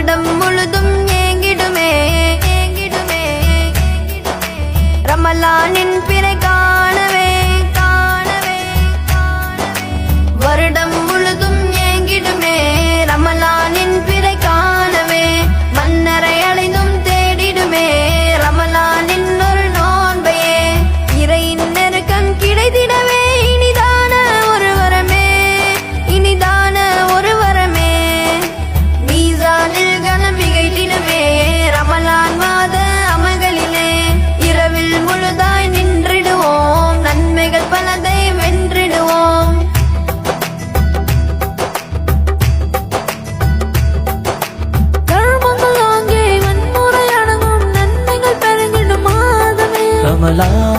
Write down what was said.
வருடம் முழுதும் ஏங்கிடுமே ரமலானின் பிறை காணவே வருடம் முழுதும் ஏங்கிடுமே ரமலானின் பிறை காணவே மன்னரை அலைந்தும் தேடிடுமே ரமலானின் ஒரு நோன்பையே இறையின் நெருக்கம் கிடைத்திடவே இனிதான ஒரு வரமே மீசானில் கனம் மிகைத்திடுமே ரமலான் மாத அமல்களிலே இரவில் முழுதாய் நின்றிடுவோம் நன்மைகள் பலதை வென்றிடுவோம் ரமலான்